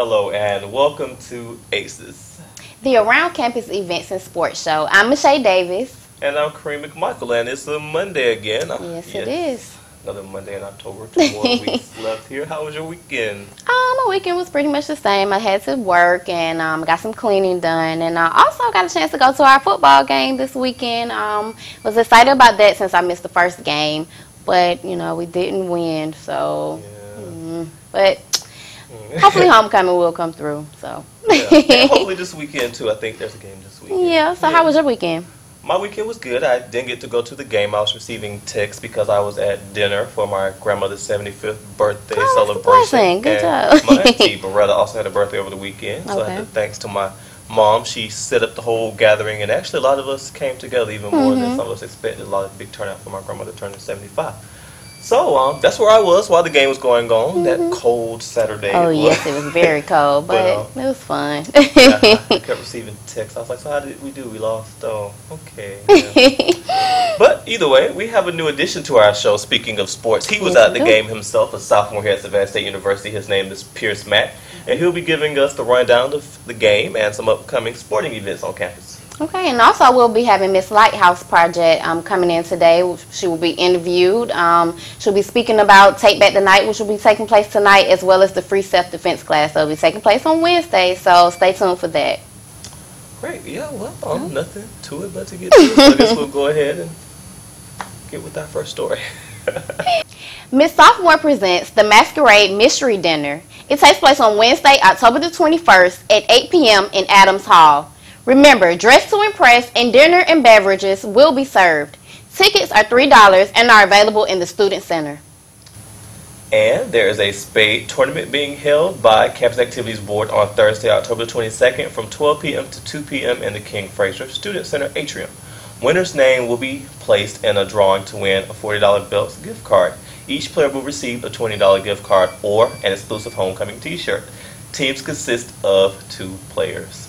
Hello and welcome to ACES. The Around Campus Events and Sports Show. I'm Michelle Davis. And I'm Karmac and it's a Monday again. Yes, it is. Another Monday in October. 2 more weeks left here. How was your weekend? My weekend was pretty much the same. I had to work and got some cleaning done. And I also got a chance to go to our football game this weekend. Was excited about that since I missed the first game. But, you know, we didn't win. So, but hopefully homecoming will come through. So. And hopefully this weekend, too. I think there's a game this weekend. Yeah. So how was your weekend? My weekend was good. I didn't get to go to the game. I was receiving texts because I was at dinner for my grandmother's 75th birthday celebration. Good job. My auntie Beretta also had a birthday over the weekend. So I had to thanks to my mom. She set up the whole gathering, and actually a lot of us came together even more than some of us expected. A lot of big turnout for my grandmother turning 75. So that's where I was while the game was going on. That cold Saturday. Oh, yes, it was very cold, but it was fun. I kept receiving texts. I was like, so how did we do? We lost. Oh, okay. Yeah. But either way, we have a new addition to our show. Speaking of sports, he was at the game himself, a sophomore here at Savannah State University. His name is Pierce Mack, and he'll be giving us the rundown of the game and some upcoming sporting events on campus. Okay, and also we'll be having Miss Lighthouse Project coming in today. She will be interviewed. She'll be speaking about Take Back the Night, which will be taking place tonight, as well as the free self-defense class. So it'll be taking place on Wednesday, so stay tuned for that. Great. Yeah, well, nothing to it but to get to it. So I guess we'll go ahead and get with our first story. Miss Sophomore presents the Masquerade Mystery Dinner. It takes place on Wednesday, October the 21st at 8 p.m. in Adams Hall. Remember, dress to impress, and dinner and beverages will be served. Tickets are $3 and are available in the Student Center. And there is a spade tournament being held by Campus Activities Board on Thursday, October 22nd from 12 p.m. to 2 p.m. in the King Fraser Student Center atrium. Winner's name will be placed in a drawing to win a $40 Belts gift card. Each player will receive a $20 gift card or an exclusive homecoming t-shirt. Teams consist of 2 players.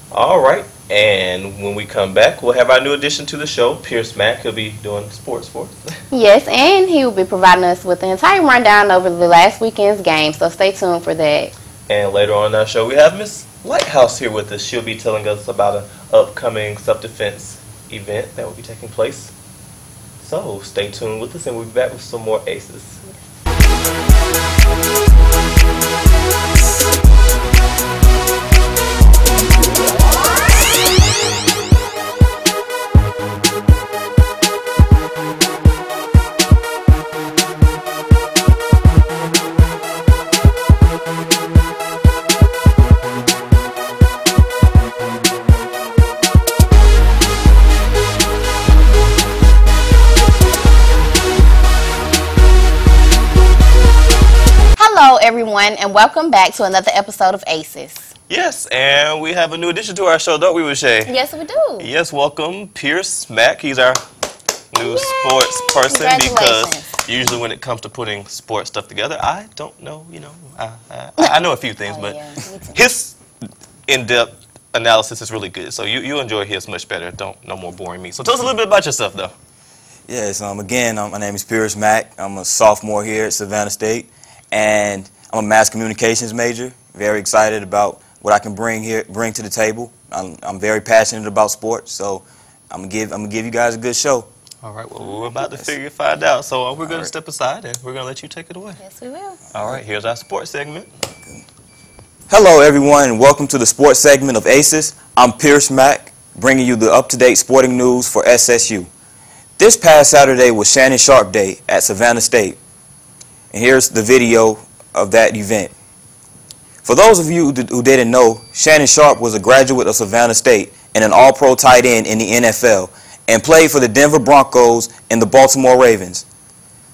All right, and when we come back, we'll have our new addition to the show, Pierce Mack. He'll be doing sports for us. Yes, and he will be providing us with the entire rundown over the last weekend's game, so stay tuned for that. And later on in our show, we have Miss Lighthouse here with us. She'll be telling us about an upcoming self-defense event that will be taking place. So stay tuned with us, and we'll be back with some more ACES. Hello, everyone, and welcome back to another episode of ACES. Yes, and we have a new addition to our show, don't we, Michelle? Yes, we do. Yes, welcome Pierce Mack. He's our new sports person because usually when it comes to putting sports stuff together, I don't know, I know a few things, but his in-depth analysis is really good. So you enjoy his much better. No more boring me. So tell us a little bit about yourself, though. Yes, again, my name is Pierce Mack. I'm a sophomore here at Savannah State, and I'm a mass communications major. Very excited about what I can bring to the table. I'm very passionate about sports, so I'm gonna give you guys a good show. All right, well, we're about to find out. So we're going to step aside, and we're going to let you take it away. Yes, we will. All right, here's our sports segment. Hello, everyone, and welcome to the sports segment of ACES. I'm Pierce Mack, bringing you the up-to-date sporting news for SSU. This past Saturday was Shannon Sharp Day at Savannah State, and here's the video of that event. For those of you who didn't know, Shannon Sharp was a graduate of Savannah State and an all-pro tight end in the NFL, and played for the Denver Broncos and the Baltimore Ravens.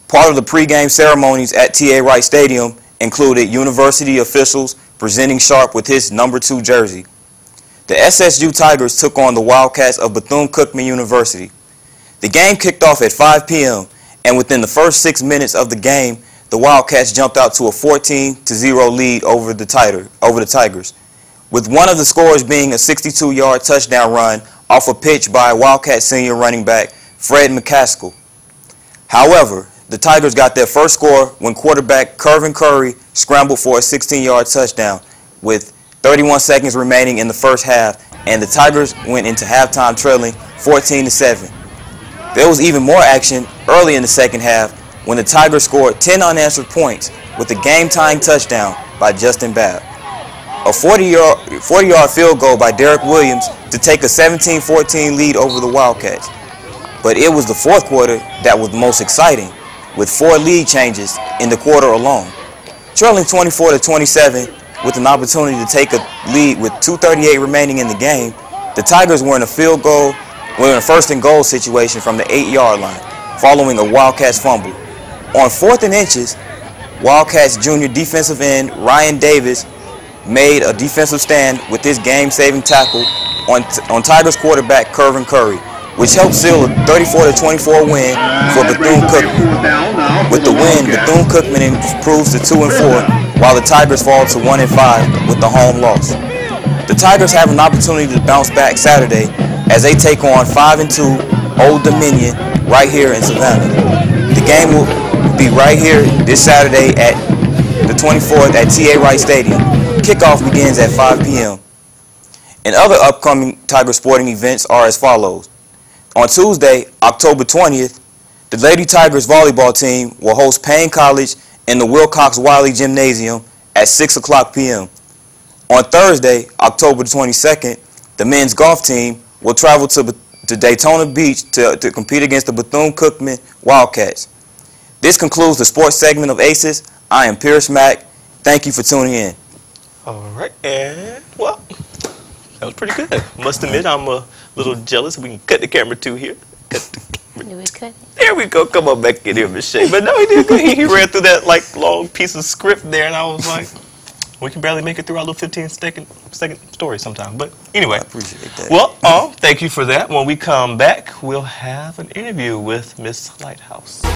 Part of the pregame ceremonies at T.A. Wright Stadium included university officials presenting Sharp with his number 2 jersey. The SSU Tigers took on the Wildcats of Bethune-Cookman University. The game kicked off at 5 p.m., and within the first 6 minutes of the game, the Wildcats jumped out to a 14-0 lead over the Tigers, with one of the scores being a 62-yard touchdown run off a pitch by Wildcat senior running back Fred McCaskill. However, the Tigers got their first score when quarterback Kirvin Curry scrambled for a 16-yard touchdown with 31 seconds remaining in the first half, and the Tigers went into halftime trailing 14-7. There was even more action early in the second half when the Tigers scored 10 unanswered points with a game-tying touchdown by Justin Babb. A 40-yard field goal by Derek Williams to take a 17-14 lead over the Wildcats. But it was the fourth quarter that was the most exciting, with 4 lead changes in the quarter alone. Trailing 24-27 with an opportunity to take a lead with 2:38 remaining in the game, the Tigers were in a first and goal situation from the 8-yard line, following a Wildcats fumble. On 4th and inches, Wildcats junior defensive end Ryan Davis made a defensive stand with his game-saving tackle on Tigers quarterback Kirvin Curry, which helped seal a 34-24 win for Bethune-Cookman. With the win, Bethune-Cookman improves to 2-4, while the Tigers fall to 1-5 with the home loss. The Tigers have an opportunity to bounce back Saturday as they take on 5-2 Old Dominion right here in Savannah. The game will be right here this Saturday at the 24th at T.A. Wright Stadium. Kickoff begins at 5 p.m. And other upcoming Tiger sporting events are as follows. On Tuesday, October 20th, the Lady Tigers volleyball team will host Payne College in the Wilcox Wiley Gymnasium at 6 o'clock p.m. On Thursday, October 22nd, the men's golf team will travel to Daytona Beach to compete against the Bethune-Cookman Wildcats. This concludes the sports segment of ACES. I am Pierce Mack. Thank you for tuning in. All right, and well, that was pretty good. Must admit, I'm a little jealous. We can cut the camera too here. There we go. Come on back in here, Michelle. But no, he did good. He ran through that long piece of script there, and I was like, we can barely make it through our little 15-second story sometime. But anyway, I appreciate that. Well, thank you for that. When we come back, we'll have an interview with Miss Lighthouse.